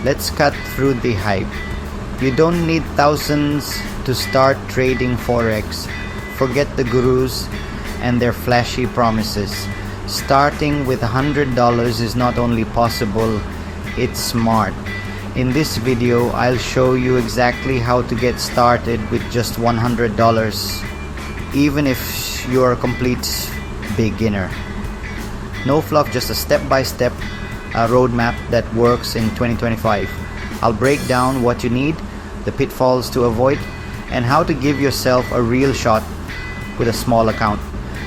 Let's cut through the hype. You don't need thousands to start trading Forex. Forget the gurus and their flashy promises. Starting with $100 is not only possible, it's smart. In this video, I'll show you exactly how to get started with just $100, even if you're a complete beginner. No fluff, just a step-by-step roadmap that works in 2025. I'll break down what you need, the pitfalls to avoid, and how to give yourself a real shot with a small account.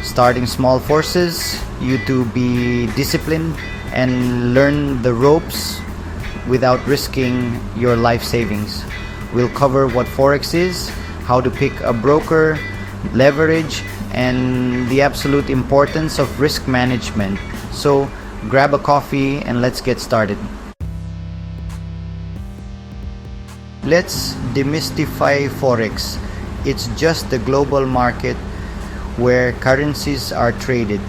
Starting small forces you to be disciplined and learn the ropes without risking your life savings. We'll cover what Forex is, how to pick a broker, leverage, and the absolute importance of risk management. So grab a coffee and let's get started. Let's demystify Forex. It's just the global market where currencies are traded.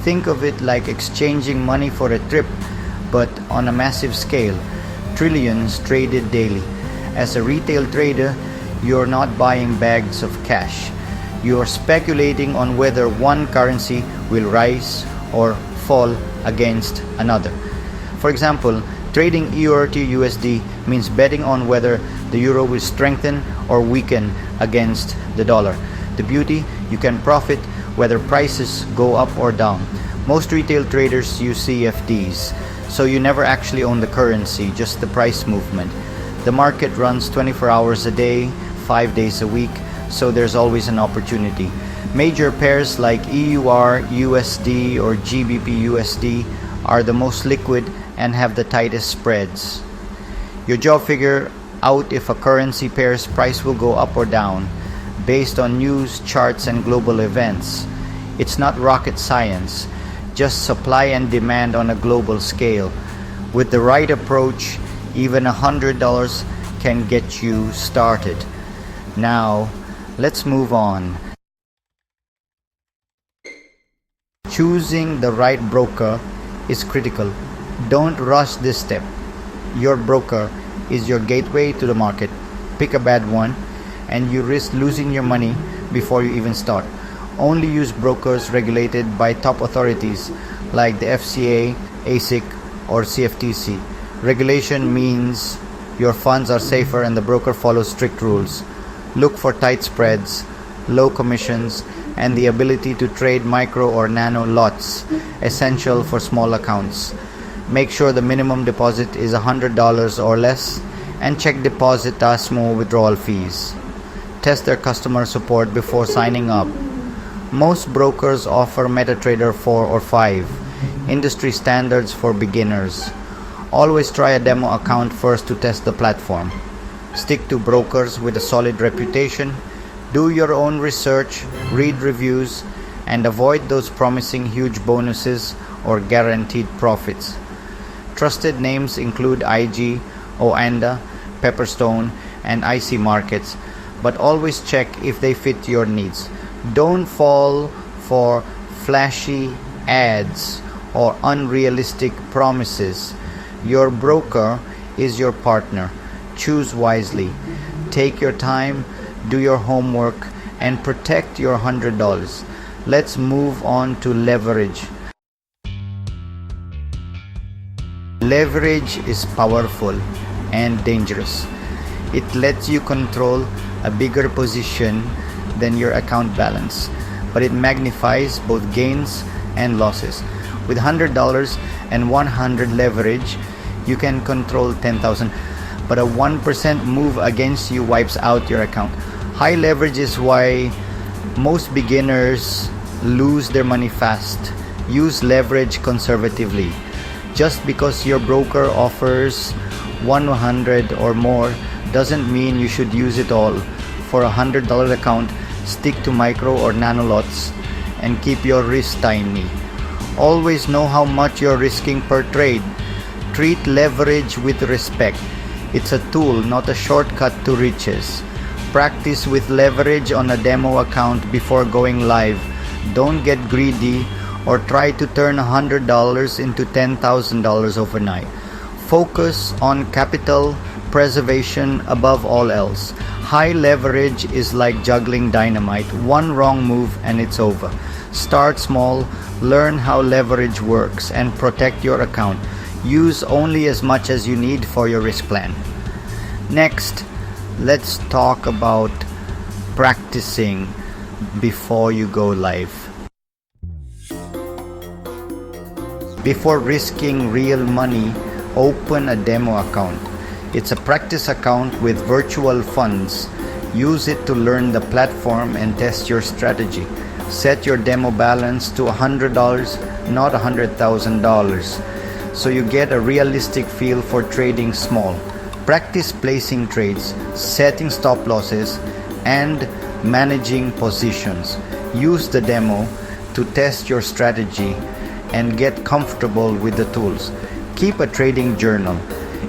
Think of it like exchanging money for a trip, but on a massive scale. Trillions traded daily. As a retail trader, you're not buying bags of cash. You're speculating on whether one currency will rise or fall against another. For example, trading EUR to USD means betting on whether the euro will strengthen or weaken against the dollar. The beauty, you can profit whether prices go up or down. Most retail traders use CFDs, so you never actually own the currency, just the price movement. The market runs 24 hours a day, 5 days a week, so there's always an opportunity. Major pairs like EUR, USD, or GBP USD are the most liquid and have the tightest spreads. Your job figure out if a currency pair's price will go up or down based on news, charts, and global events. It's not rocket science, just supply and demand on a global scale. With the right approach, even $100 can get you started. Now, let's move on. Choosing the right broker is critical. Don't rush this step. Your broker is your gateway to the market. Pick a bad one, and you risk losing your money before you even start. Only use brokers regulated by top authorities like the FCA, ASIC, or CFTC. Regulation means your funds are safer and the broker follows strict rules. Look for tight spreads, low commissions, and the ability to trade micro or nano lots, essential for small accounts. Make sure the minimum deposit is $100 or less, and check Depositasmo withdrawal fees. Test their customer support before signing up. Most brokers offer MetaTrader 4 or 5, industry standards for beginners. Always try a demo account first to test the platform. Stick to brokers with a solid reputation. Do your own research, read reviews, and avoid those promising huge bonuses or guaranteed profits. Trusted names include IG, Oanda, Pepperstone, and IC Markets, but always check if they fit your needs. Don't fall for flashy ads or unrealistic promises. Your broker is your partner. Choose wisely. Take your time, do your homework, and protect your $100. Let's move on to leverage. Leverage is powerful and dangerous. It lets you control a bigger position than your account balance, but it magnifies both gains and losses. With $100 and 100 leverage, you can control 10,000, but a 1% move against you wipes out your account. High leverage is why most beginners lose their money fast. Use leverage conservatively. Just because your broker offers 100 or more doesn't mean you should use it all. For a $100 account, stick to micro or nano lots and keep your risk tiny. Always know how much you're risking per trade. Treat leverage with respect. It's a tool, not a shortcut to riches. Practice with leverage on a demo account before going live. Don't get greedy or try to turn $100 into $10,000 overnight. Focus on capital preservation above all else. High leverage is like juggling dynamite. One wrong move and it's over. Start small, learn how leverage works, and protect your account. Use only as much as you need for your risk plan. Next, let's talk about practicing before you go live. Before risking real money, open a demo account. It's a practice account with virtual funds. Use it to learn the platform and test your strategy. Set your demo balance to $100, not $100,000, so you get a realistic feel for trading small. Practice placing trades, setting stop losses, and managing positions. Use the demo to test your strategy and get comfortable with the tools. Keep a trading journal,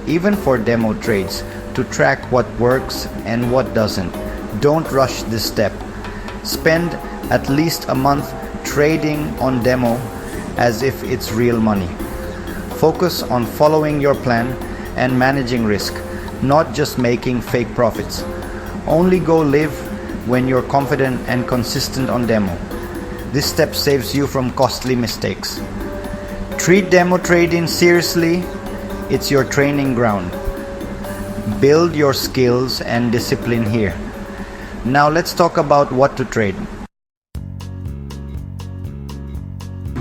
even for demo trades, to track what works and what doesn't. Don't rush this step. Spend at least a month trading on demo as if it's real money. Focus on following your plan and managing risk, not just making fake profits. Only go live when you're confident and consistent on demo. This step saves you from costly mistakes. Treat demo trading seriously. It's your training ground. Build your skills and discipline here. Now let's talk about what to trade.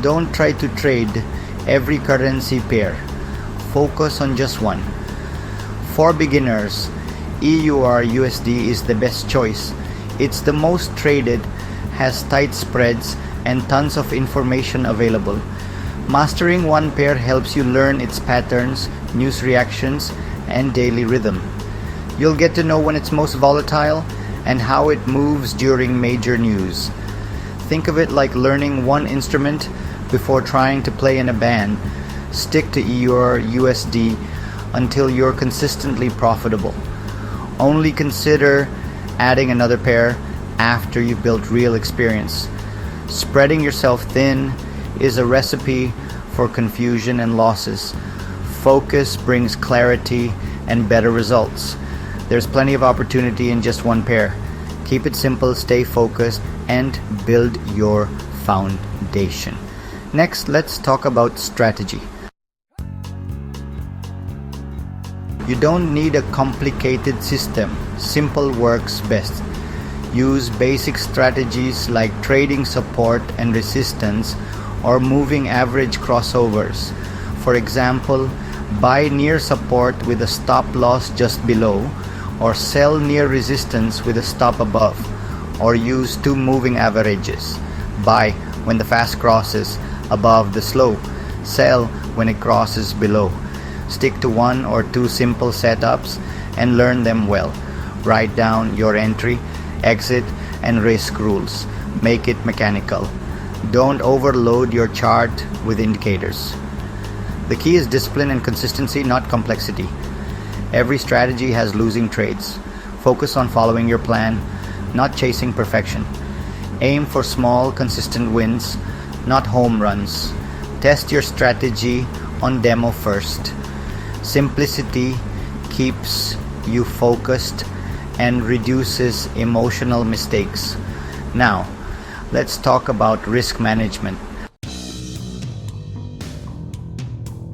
Don't try to trade every currency pair. Focus on just one. For beginners, EUR/USD is the best choice. It's the most traded, has tight spreads, and tons of information available. Mastering one pair helps you learn its patterns, news reactions, and daily rhythm. You'll get to know when it's most volatile and how it moves during major news. Think of it like learning one instrument before trying to play in a band. Stick to EUR/USD until you're consistently profitable. Only consider adding another pair after you've built real experience. Spreading yourself thin is a recipe for confusion and losses. Focus brings clarity and better results. There's plenty of opportunity in just one pair. Keep it simple, stay focused, and build your foundation. Next, let's talk about strategy. You don't need a complicated system. Simple works best. Use basic strategies like trading support and resistance or moving average crossovers. For example, buy near support with a stop loss just below, or sell near resistance with a stop above, or use two moving averages. Buy when the fast crosses above the slow, sell when it crosses below. Stick to one or two simple setups and learn them well. Write down your entry, exit, and risk rules. Make it mechanical. Don't overload your chart with indicators. The key is discipline and consistency, not complexity. Every strategy has losing trades. Focus on following your plan, not chasing perfection. Aim for small, consistent wins, not home runs. Test your strategy on demo first. Simplicity keeps you focused and reduces emotional mistakes. Now, let's talk about risk management.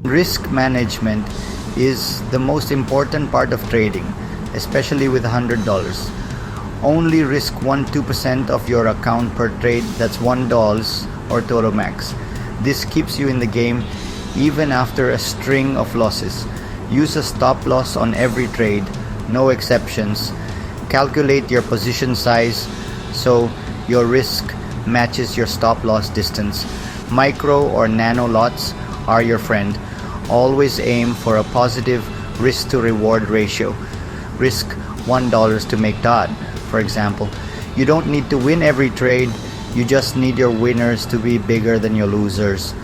Risk management is the most important part of trading, especially with $100. Only risk 1-2% of your account per trade. That's $1 or total max. This keeps you in the game even after a string of losses. Use a stop loss on every trade, no exceptions. Calculate your position size so your risk matches your stop loss distance. Micro or nano lots are your friend. Always aim for a positive risk to reward ratio. Risk $1 to make DOT, for example. You don't need to win every trade, you just need your winners to be bigger than your losers.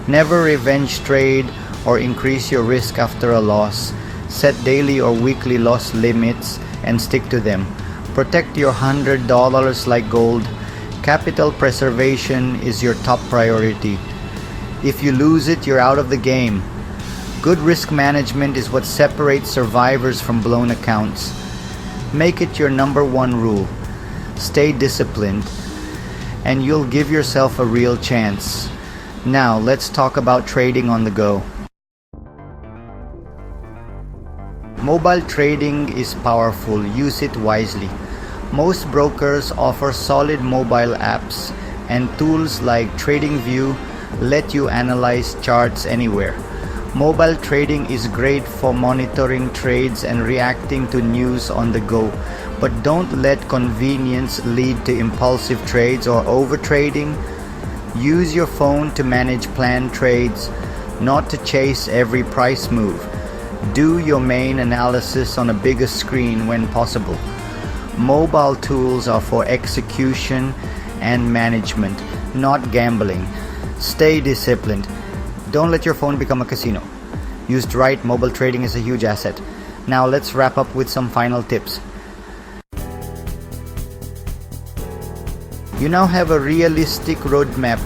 Never revenge trade or increase your risk after a loss. Set daily or weekly loss limits and stick to them. Protect your $100 like gold. Capital preservation is your top priority. If you lose it, you're out of the game. Good risk management is what separates survivors from blown accounts. Make it your #1 rule. Stay disciplined, and you'll give yourself a real chance. Now, let's talk about trading on the go. Mobile trading is powerful. Use it wisely. Most brokers offer solid mobile apps, and tools like TradingView let you analyze charts anywhere. Mobile trading is great for monitoring trades and reacting to news on the go, but don't let convenience lead to impulsive trades or overtrading. Use your phone to manage planned trades, not to chase every price move. Do your main analysis on a bigger screen when possible. Mobile tools are for execution and management, not gambling. Stay disciplined. Don't let your phone become a casino. Used right, mobile trading is a huge asset. Now let's wrap up with some final tips. You now have a realistic roadmap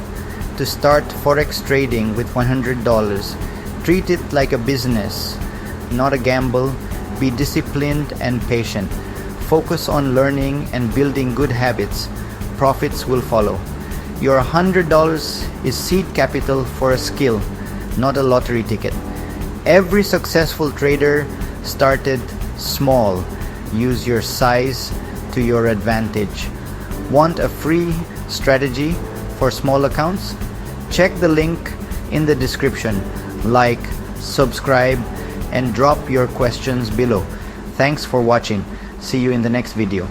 to start Forex trading with $100. Treat it like a business, not a gamble. Be disciplined and patient. Focus on learning and building good habits. Profits will follow. Your $100 is seed capital for a skill, not a lottery ticket. Every successful trader started small. Use your size to your advantage. Want a free strategy for small accounts? Check the link in the description. Like, subscribe, and drop your questions below. Thanks for watching. See you in the next video.